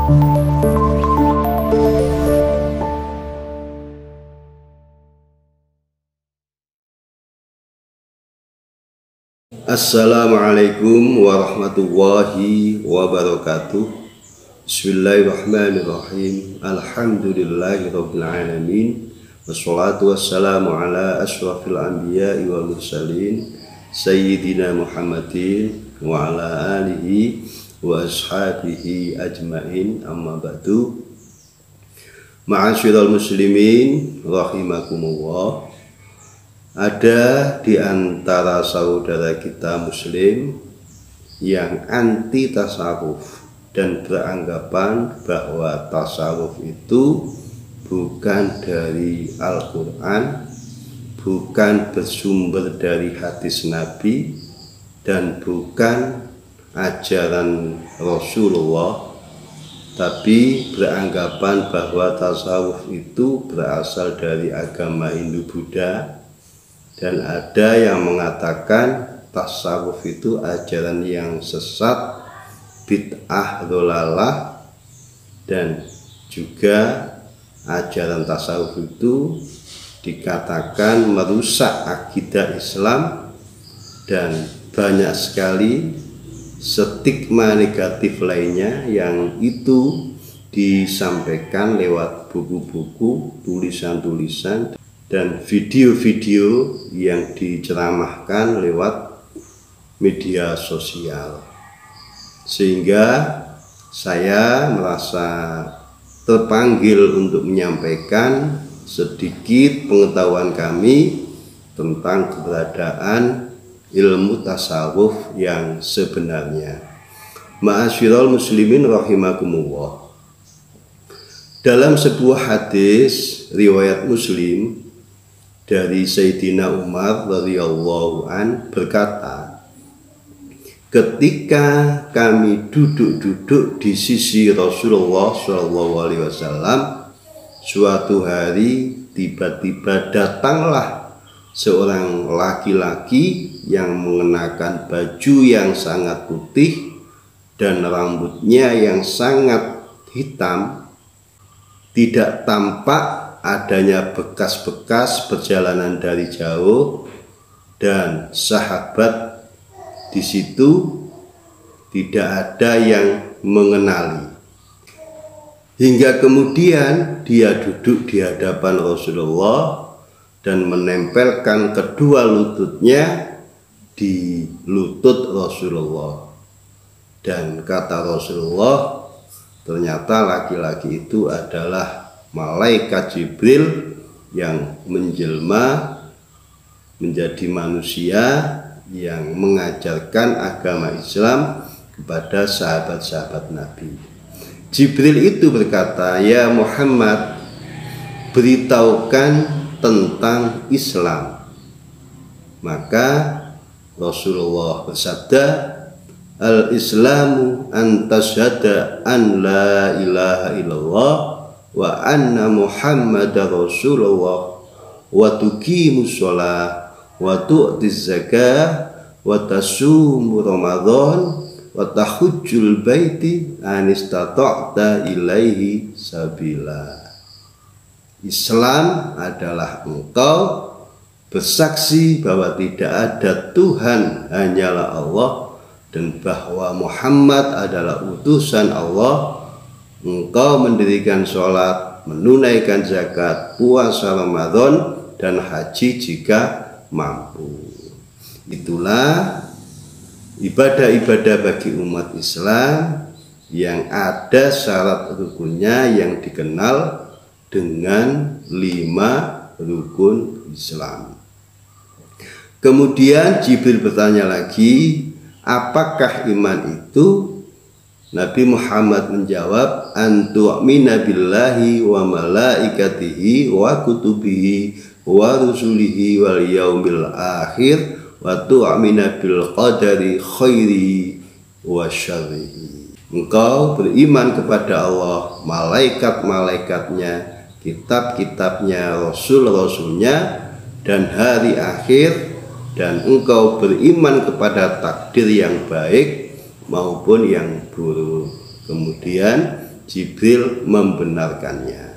Assalamualaikum warahmatullahi wabarakatuh. Bismillahirrahmanirrahim. Alhamdulillahirabbil alamin. Wassalatu wassalamu ala asyrafil anbiya'i wal mursalin sayyidina Muhammadin wa ala alihi wa ashabihi ajmain. Amma ba'du. Ma'asyiral muslimin rahimakumullah. Ada di antara saudara kita muslim yang anti tasawuf dan beranggapan bahwa tasawuf itu bukan dari Al-Quran, bukan bersumber dari hadis Nabi, dan bukan ajaran Rasulullah, tapi beranggapan bahwa tasawuf itu berasal dari agama Hindu-Buddha. Dan ada yang mengatakan tasawuf itu ajaran yang sesat, bid'ah dhalalah, dan juga ajaran tasawuf itu dikatakan merusak akidah Islam, dan banyak sekali stigma negatif lainnya yang itu disampaikan lewat buku-buku, tulisan-tulisan, dan video-video yang diceramahkan lewat media sosial. Sehingga saya merasa terpanggil untuk menyampaikan sedikit pengetahuan kami tentang keberadaan ilmu tasawuf yang sebenarnya. Ma'asyiral muslimin rahimakumullah. Dalam sebuah hadis riwayat Muslim dari Sayyidina Umar radhiyallahu an berkata, ketika kami duduk-duduk di sisi Rasulullah SAW, suatu hari tiba-tiba datanglah seorang laki-laki yang mengenakan baju yang sangat putih dan rambutnya yang sangat hitam. Tidak tampak adanya bekas-bekas perjalanan dari jauh, dan sahabat di situ tidak ada yang mengenali. Hingga kemudian dia duduk di hadapan Rasulullah dan menempelkan kedua lututnya di lutut Rasulullah. Dan kata Rasulullah, ternyata laki-laki itu adalah malaikat Jibril yang menjelma menjadi manusia yang mengajarkan agama Islam kepada sahabat-sahabat Nabi. Jibril itu berkata, "Ya Muhammad, beritahukan tentang Islam." Maka Rasulullah bersabda, "Al-Islamu an tasyhada an la ilaha illallah wa anna Muhammadar Rasulullah wa tuqimus shalah wa tu'tiz zakah wa tasum Ramadan wa tahujjul baiti an istata'ta ilaihi sabila." Islam adalah engkau bersaksi bahwa tidak ada Tuhan hanyalah Allah, dan bahwa Muhammad adalah utusan Allah. Engkau mendirikan sholat, menunaikan zakat, puasa Ramadan, dan haji jika mampu. Itulah ibadah-ibadah bagi umat Islam yang ada syarat rukunnya yang dikenal dengan 5 rukun Islam. Kemudian Jibril bertanya lagi, apakah iman itu? Nabi Muhammad menjawab, antu'mina billahi wa malaikatihi wa kutubihi wa rusulihi wal yaumil akhir wa tu'mina bil qadari khairihi wa syarrihi. Engkau beriman kepada Allah, malaikat-malaikatnya, kitab-kitabnya, rasul-rasulnya, dan hari akhir, dan engkau beriman kepada takdir yang baik maupun yang buruk. Kemudian Jibril membenarkannya.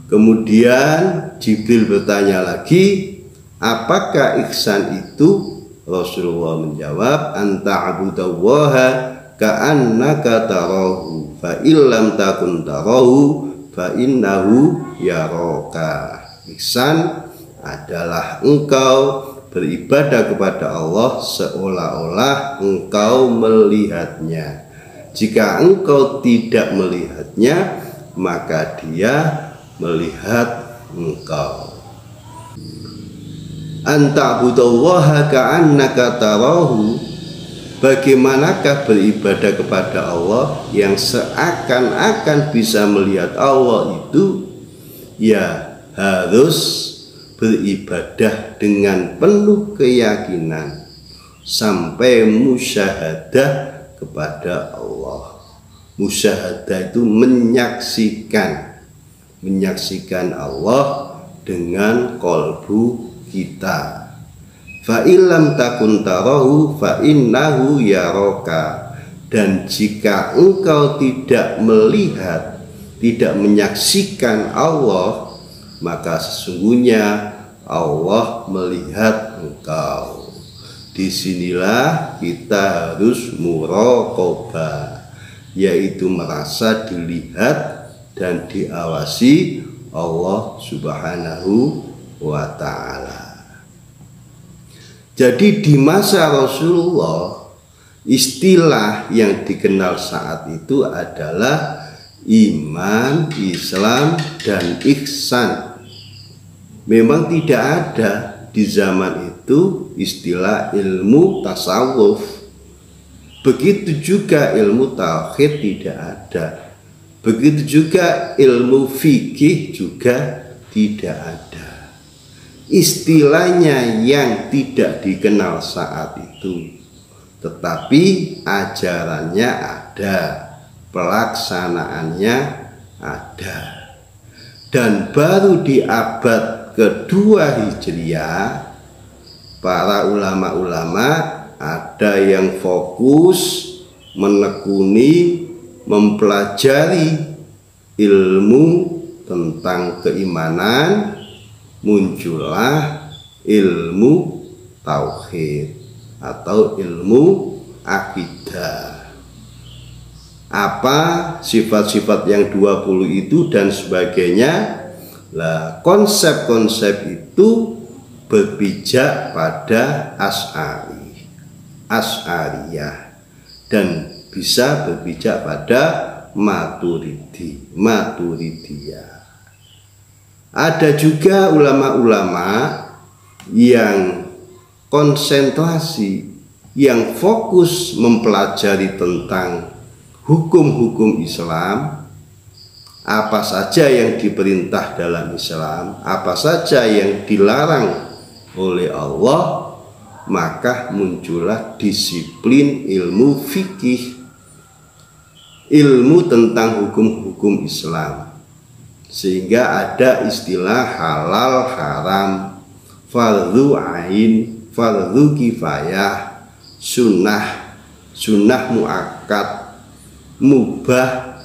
Kemudian Jibril bertanya lagi, apakah ihsan itu? Rasulullah menjawab, anta'budallaha ka'annaka tarahu fa illam takun tarahu fa innahu yaraka. Ihsan adalah engkau beribadah kepada Allah seolah-olah engkau melihatnya. Jika engkau tidak melihatnya, maka dia melihat engkau. Anta'budallaha ka'annaka tarahu, bagaimanakah beribadah kepada Allah yang seakan-akan bisa melihat Allah itu? Ya, harus beribadah dengan penuh keyakinan sampai musyahadah kepada Allah. Musyahadah itu menyaksikan Allah dengan kolbu kita. Fa illam takun tarahu fa innahu yaraka. Dan jika engkau tidak melihat, tidak menyaksikan Allah, maka sesungguhnya Allah melihat engkau. Disinilah kita harus muraqabah, yaitu merasa dilihat dan diawasi Allah Subhanahu wa ta'ala. Jadi di masa Rasulullah, istilah yang dikenal saat itu adalah iman, Islam, dan ihsan. Memang tidak ada di zaman itu istilah ilmu tasawuf. Begitu juga ilmu tauhid tidak ada. Begitu juga ilmu fikih juga tidak ada. Istilahnya yang tidak dikenal saat itu, tetapi ajarannya ada, pelaksanaannya ada. Dan baru di abad kedua Hijriah, para ulama-ulama ada yang fokus menekuni, mempelajari ilmu tentang keimanan, muncullah ilmu tauhid atau ilmu akidah. Apa sifat-sifat yang 20 itu dan sebagainya. Lah, konsep-konsep itu berpijak pada Asy'ariyah dan bisa berpijak pada Maturidiyah. Ada juga ulama-ulama yang konsentrasi, yang fokus mempelajari tentang hukum-hukum Islam, apa saja yang diperintah dalam Islam, apa saja yang dilarang oleh Allah, maka muncullah disiplin ilmu fikih, ilmu tentang hukum-hukum Islam. Sehingga ada istilah halal haram, fardhu ain, fardhu kifayah, sunnah muakkad, mubah,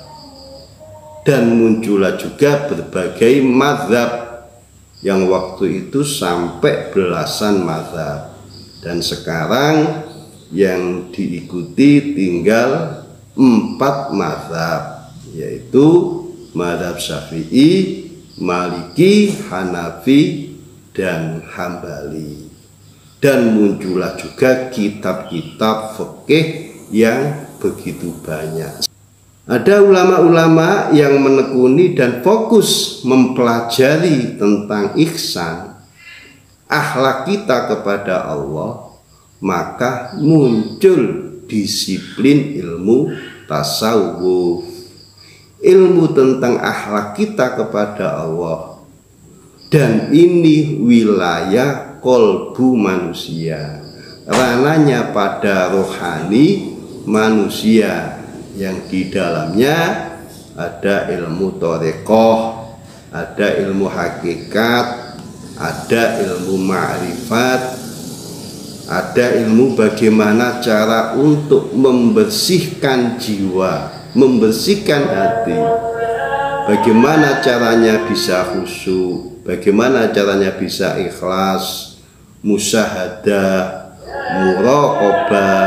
dan muncullah juga berbagai mazhab yang waktu itu sampai belasan mazhab. Dan sekarang yang diikuti tinggal 4 mazhab, yaitu mazhab Syafi'i, Maliki, Hanafi, dan Hambali. Dan muncullah juga kitab-kitab fikih yang begitu banyak. Ada ulama-ulama yang menekuni dan fokus mempelajari tentang ihsan, akhlak kita kepada Allah, maka muncul disiplin ilmu tasawuf, ilmu tentang akhlak kita kepada Allah. Dan ini wilayah kolbu manusia, ranahnya pada rohani manusia, yang di dalamnya ada ilmu thariqah, ada ilmu hakikat, ada ilmu ma'rifat, ada ilmu bagaimana cara untuk membersihkan jiwa, membersihkan hati. Bagaimana caranya bisa khusyuk, bagaimana caranya bisa ikhlas, musyahadah, muraqabah,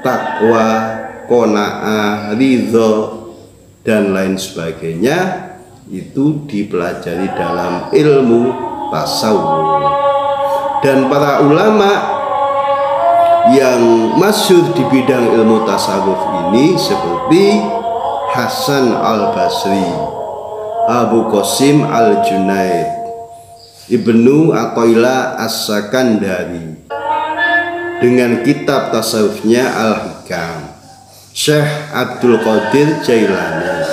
takwa, qanaah, ridho, dan lain sebagainya, itu dipelajari dalam ilmu tasawuf. Dan para ulama yang masyhur di bidang ilmu tasawuf ini seperti Hasan al-Basri, Abu Qasim al-Junaid, Ibnu Athaillah as-Sakandari dengan kitab tasawufnya Al-Hikam, Syekh Abdul Qadir Jailani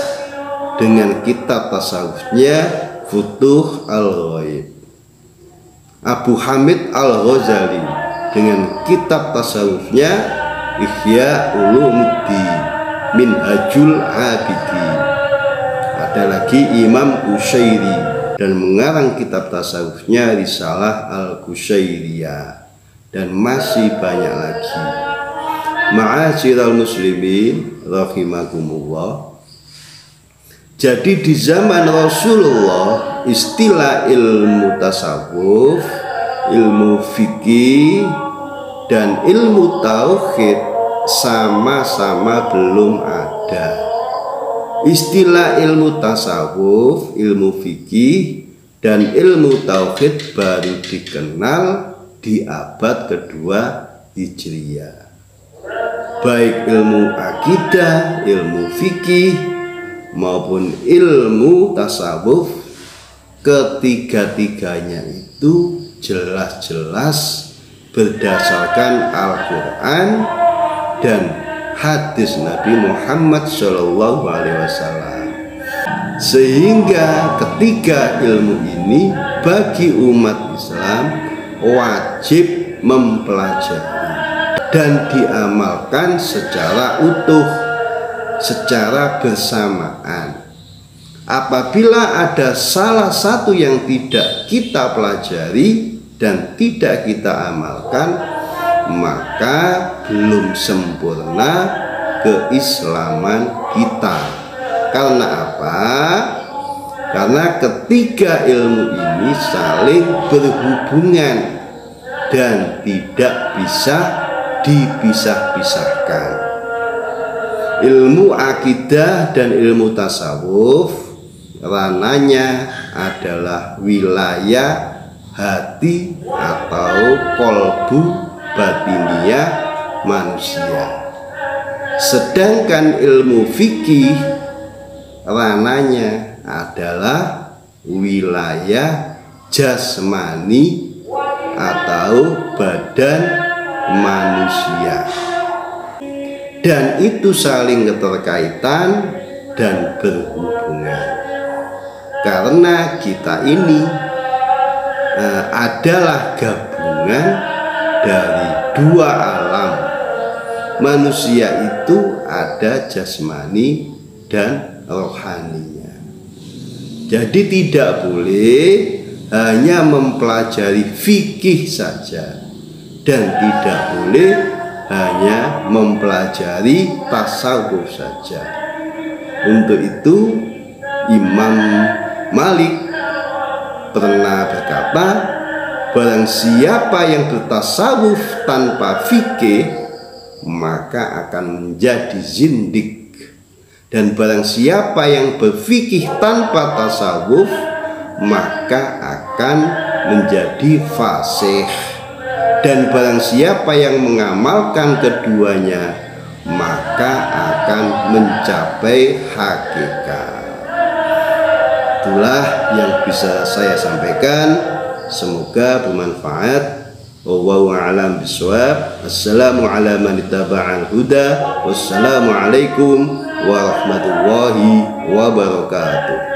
dengan kitab tasawufnya Futuh al-Ghaib, Abu Hamid al-Ghazali dengan kitab tasawufnya Ihya Ulumuddin, Minhajul Abidin. Ada lagi Imam Qushairi dan mengarang kitab tasawufnya Risalah Al-Qushairiyah, dan masih banyak lagi. Ma'asyiral muslimin rahimakumullah. Jadi di zaman Rasulullah istilah ilmu tasawuf, ilmu fikih, dan ilmu tauhid sama-sama belum ada. Istilah ilmu tasawuf, ilmu fikih, dan ilmu tauhid baru dikenal di abad kedua Hijriyah. Baik ilmu akidah, ilmu fikih, maupun ilmu tasawuf, ketiga-tiganya itu jelas-jelas berdasarkan Al-Quran dan hadis Nabi Muhammad SAW. Sehingga ketiga ilmu ini bagi umat Islam wajib mempelajari dan diamalkan secara utuh, secara bersamaan. Apabila ada salah satu yang tidak kita pelajari dan tidak kita amalkan, maka belum sempurna keislaman kita. Karena apa? Karena ketiga ilmu ini saling berhubungan dan tidak bisa dipisah-pisahkan. Ilmu akidah dan ilmu tasawuf rananya adalah wilayah hati atau kolbu batiniah manusia. Sedangkan ilmu fikih rananya adalah wilayah jasmani atau badan manusia. Dan itu saling keterkaitan dan berhubungan. Karena kita ini adalah gabungan dari dua alam. Manusia itu ada jasmani dan rohaninya. Jadi tidak boleh hanya mempelajari fikih saja, dan tidak boleh hanya mempelajari tasawuf saja. Untuk itu Imam Malik pernah berkata, barang siapa yang bertasawuf tanpa fikih, maka akan menjadi zindik. Dan barang siapa yang berfikih tanpa tasawuf, maka akan menjadi fasih. Dan barang siapa yang mengamalkan keduanya, maka akan mencapai hakikat. Itulah yang bisa saya sampaikan. Semoga bermanfaat. Wallahu a'lam bishawab. Assalamu ala man ittaba'al huda. Wassalamu alaikum warahmatullahi wabarakatuh.